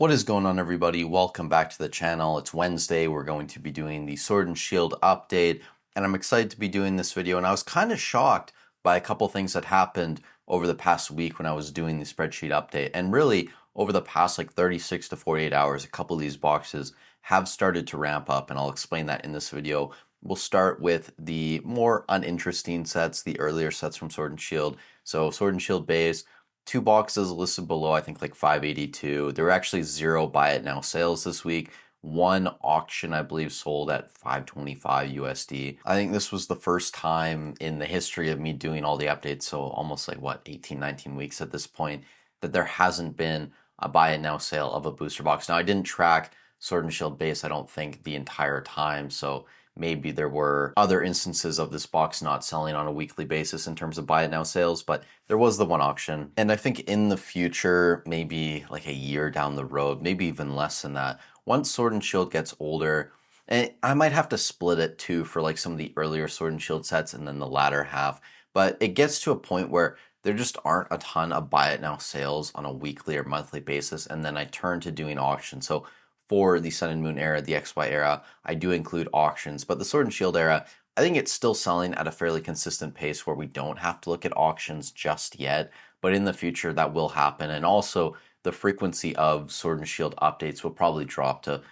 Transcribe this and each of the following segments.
What is going on, everybody? Welcome back to the channel. It's Wednesday. We're going to be doing the Sword and Shield update, and I'm excited to be doing this video. And I was kind of shocked by a couple things that happened over the past week when I was doing the spreadsheet update. And really, over the past 36 to 48 hours, a couple of these boxes have started to ramp up, and I'll explain that in this video. We'll start with the more uninteresting sets, the earlier sets from Sword and Shield. So Sword and Shield base, two boxes listed below, I think like 582. There were actually 0 buy it now sales this week. One auction, I believe, sold at 525 USD. I think this was the first time in the history of me doing all the updates, so almost 18, 19 weeks at this point, that there hasn't been a buy it now sale of a booster box. Now, I didn't track Sword and Shield base, I don't think, the entire time, so maybe there were other instances of this box not selling on a weekly basis in terms of buy it now sales, but there was the one auction. And I think in the future, maybe like a year down the road, maybe even less than that, once Sword and Shield gets older, and I might have to split it too for like some of the earlier Sword and Shield sets and then the latter half, but it gets to a point where there just aren't a ton of buy it now sales on a weekly or monthly basis, and then I turn to doing auctions. So for the Sun and Moon era, the XY era, I do include auctions, but the Sword and Shield era, I think it's still selling at a fairly consistent pace where we don't have to look at auctions just yet, but in the future that will happen. And also the frequency of Sword and Shield updates will probably drop to,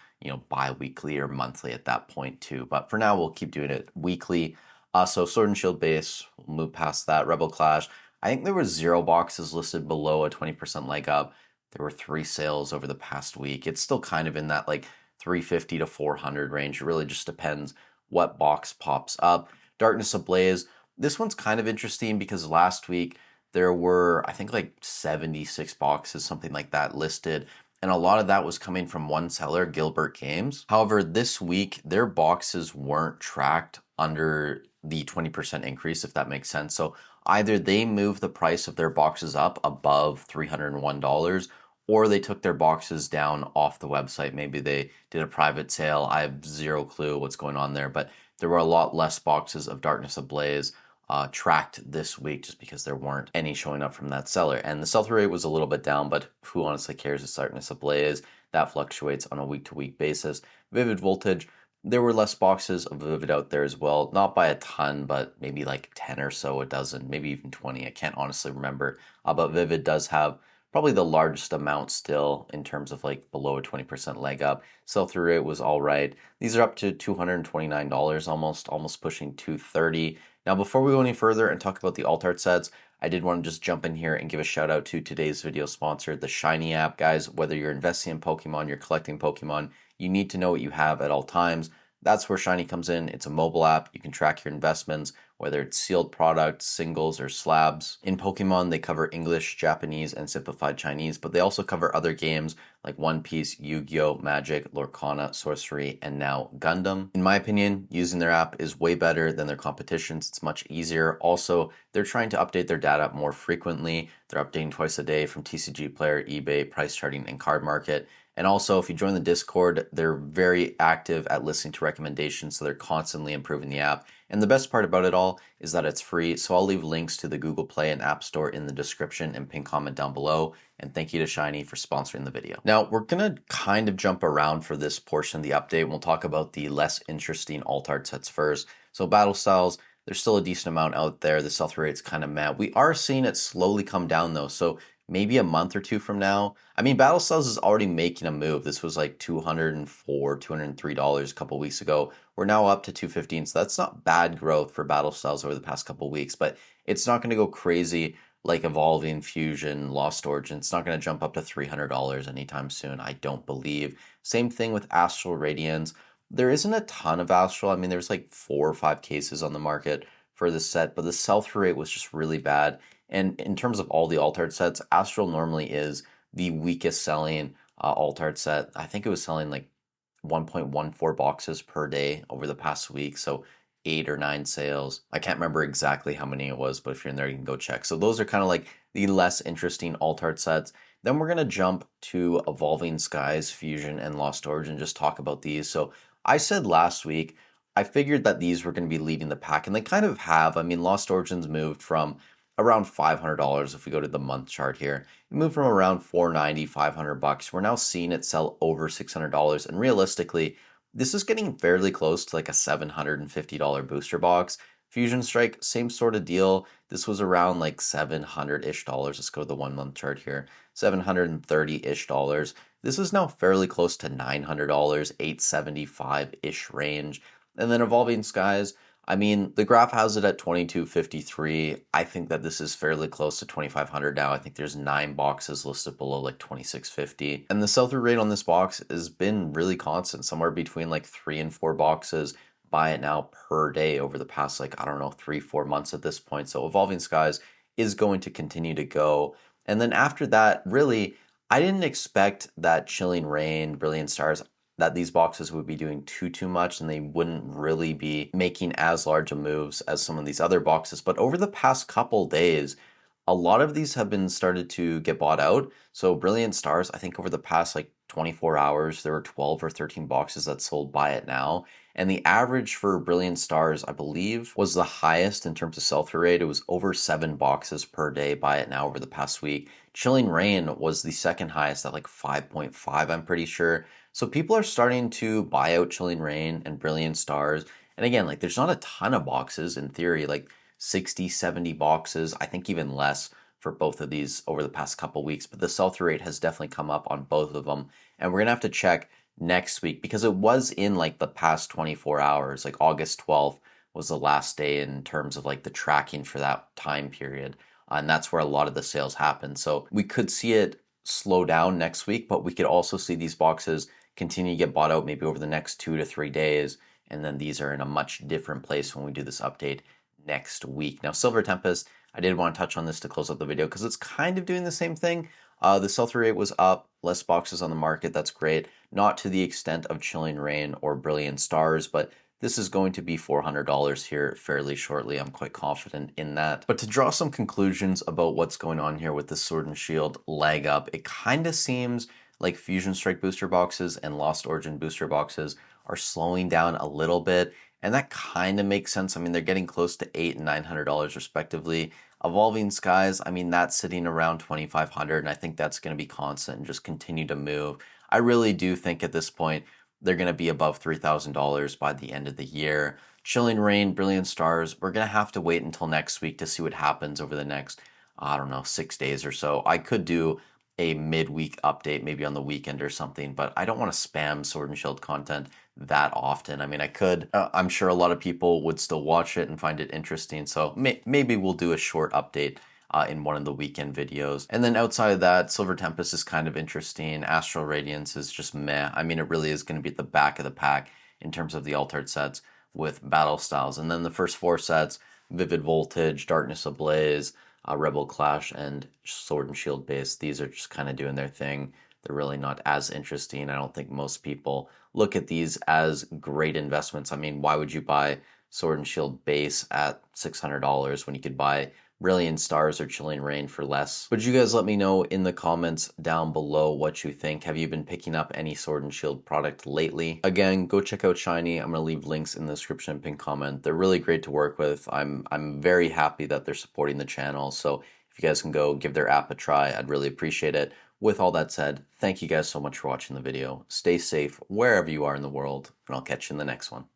bi-weekly or monthly at that point too. But for now, we'll keep doing it weekly. So Sword and Shield base, we'll move past that. Rebel Clash, I think there were 0 boxes listed below a 20% leg up. There were 3 sales over the past week. It's still kind of in that 350 to 400 range. It really just depends what box pops up. Darkness Ablaze, this one's kind of interesting because last week there were, I think 76 boxes, something like that listed. And a lot of that was coming from one seller, Gilbert Games. However, this week, their boxes weren't tracked under the 20% increase, if that makes sense. So either they moved the price of their boxes up above $301, or they took their boxes down off the website. Maybe they did a private sale. I have zero clue what's going on there, but there were a lot less boxes of Darkness Ablaze tracked this week just because there weren't any showing up from that seller. And the sell-through rate was a little bit down, but who honestly cares? It's Darkness Ablaze. That fluctuates on a week-to-week basis. Vivid Voltage, there were less boxes of Vivid out there as well. Not by a ton, but maybe 10 or so, a dozen, maybe even 20. I can't honestly remember. But Vivid does have probably the largest amount still in terms of below a 20% leg up. Sell-through rate was all right. These are up to $229 almost pushing $230. Now, before we go any further and talk about the alt art sets, I did want to just jump in here and give a shout out to today's video sponsor, the Shiny app. Guys, whether you're investing in Pokemon, you're collecting Pokemon, you need to know what you have at all times. That's where Shiny comes in. It's a mobile app. You can track your investments, whether it's sealed products, singles, or slabs. In Pokemon, they cover English, Japanese, and simplified Chinese, but they also cover other games like One Piece, Yu-Gi-Oh!, Magic, Lorcana, Sorcery, and now Gundam. In my opinion, using their app is way better than their competitions. It's much easier. Also, they're trying to update their data more frequently. They're updating twice a day from TCG Player, eBay, price charting, and card market. And also, if you join the Discord, they're very active at listening to recommendations, so they're constantly improving the app. And the best part about it all is that it's free, so I'll leave links to the Google Play and App Store in the description and pin comment down below. And thank you to Shiny for sponsoring the video. Now, we're going to kind of jump around for this portion of the update. We'll talk about the less interesting alt art sets first. So Battle Styles, there's still a decent amount out there. The sell-through rate's kind of meh. We are seeing it slowly come down though, so maybe a month or two from now. I mean, Battle Styles is already making a move. This was $204, $203 a couple weeks ago. We're now up to $215, so that's not bad growth for Battle Styles over the past couple weeks, but it's not going to go crazy like Evolving, Fusion, Lost Origin. It's not going to jump up to $300 anytime soon, I don't believe. Same thing with Astral Radiance. There isn't a ton of Astral. I mean, there's 4 or 5 cases on the market for this set, but the sell-through rate was just really bad. And in terms of all the alt art sets, Astral normally is the weakest selling alt art set. I think it was selling 1.14 boxes per day over the past week, so 8 or 9 sales. I can't remember exactly how many it was, but if you're in there, you can go check. So those are kind of the less interesting alt art sets. Then we're going to jump to Evolving Skies, Fusion, and Lost Origin, just talk about these. So I said last week, I figured that these were going to be leading the pack, and they kind of have. I mean, Lost Origins moved from around $500 if we go to the month chart here. It moved from around 490, $500. We're now seeing it sell over $600, and realistically, this is getting fairly close to like a $750 booster box. Fusion Strike, same sort of deal. This was around like 700-ish dollars. Let's go to the 1 month chart here. 730-ish dollars. This is now fairly close to $900, 875-ish range. And then Evolving Skies, I mean, the graph has it at 2253. I think that this is fairly close to 2500 now. I think there's 9 boxes listed below like 2650. And the sell-through rate on this box has been really constant, somewhere between like 3 and 4 boxes buy it now per day over the past, like, I don't know, 3-4 months at this point. So Evolving Skies is going to continue to go. And then after that, really, I didn't expect that Chilling Reign, Brilliant Stars, that these boxes would be doing too much and they wouldn't really be making as large a moves as some of these other boxes. But over the past couple days, a lot of these have been started to get bought out. So Brilliant Stars, I think over the past like 24 hours, there were 12 or 13 boxes that sold Buy It Now. And the average for Brilliant Stars, I believe, was the highest in terms of sell-through rate. It was over 7 boxes per day Buy It Now over the past week. Chilling Reign was the second highest at like 5.5, I'm pretty sure. So people are starting to buy out Chilling Reign and Brilliant Stars. And again, like there's not a ton of boxes in theory, like 60, 70 boxes, I think even less for both of these over the past couple weeks. But the sell-through rate has definitely come up on both of them. And we're going to have to check next week because it was in like the past 24 hours, like August 12th was the last day in terms of like the tracking for that time period. And that's where a lot of the sales happen. So we could see it slow down next week, but we could also see these boxes continue to get bought out maybe over the next 2 to 3 days. And then these are in a much different place when we do this update next week. Now, Silver Tempest, I did want to touch on this to close out the video because it's kind of doing the same thing. The sell-through rate was up, less boxes on the market. That's great. Not to the extent of Chilling Reign or Brilliant Stars, but this is going to be $400 here fairly shortly. I'm quite confident in that. But to draw some conclusions about what's going on here with the Sword and Shield leg up, it kind of seems like Fusion Strike booster boxes and Lost Origin booster boxes are slowing down a little bit. And that kind of makes sense. I mean, they're getting close to $800 and $900 respectively. Evolving Skies, I mean, that's sitting around 2,500, and I think that's going to be constant and just continue to move. I really do think at this point they're going to be above $3,000 by the end of the year. Chilling Reign, Brilliant Stars, we're going to have to wait until next week to see what happens over the next, I don't know, 6 days or so. I could do a midweek update, maybe on the weekend or something, but I don't want to spam Sword and Shield content that often. I mean, I could, I'm sure a lot of people would still watch it and find it interesting, so maybe we'll do a short update in one of the weekend videos. And then outside of that, Silver Tempest is kind of interesting. Astral Radiance is just meh. I mean, it really is going to be at the back of the pack in terms of the altered sets with battle styles. And then the first 4 sets, Vivid Voltage, Darkness Ablaze, Rebel Clash, and Sword and Shield base, these are just kind of doing their thing. They're really not as interesting. I don't think most people look at these as great investments. I mean, why would you buy Sword and Shield base at $600 when you could buy Brilliant Stars or Chilling Reign for less? Would you guys let me know in the comments down below what you think? Have you been picking up any Sword and Shield product lately? Again, go check out Shiny. I'm going to leave links in the description and pinned comment. They're really great to work with. I'm very happy that they're supporting the channel. So if you guys can go give their app a try, I'd really appreciate it. With all that said, thank you guys so much for watching the video. Stay safe wherever you are in the world, and I'll catch you in the next one.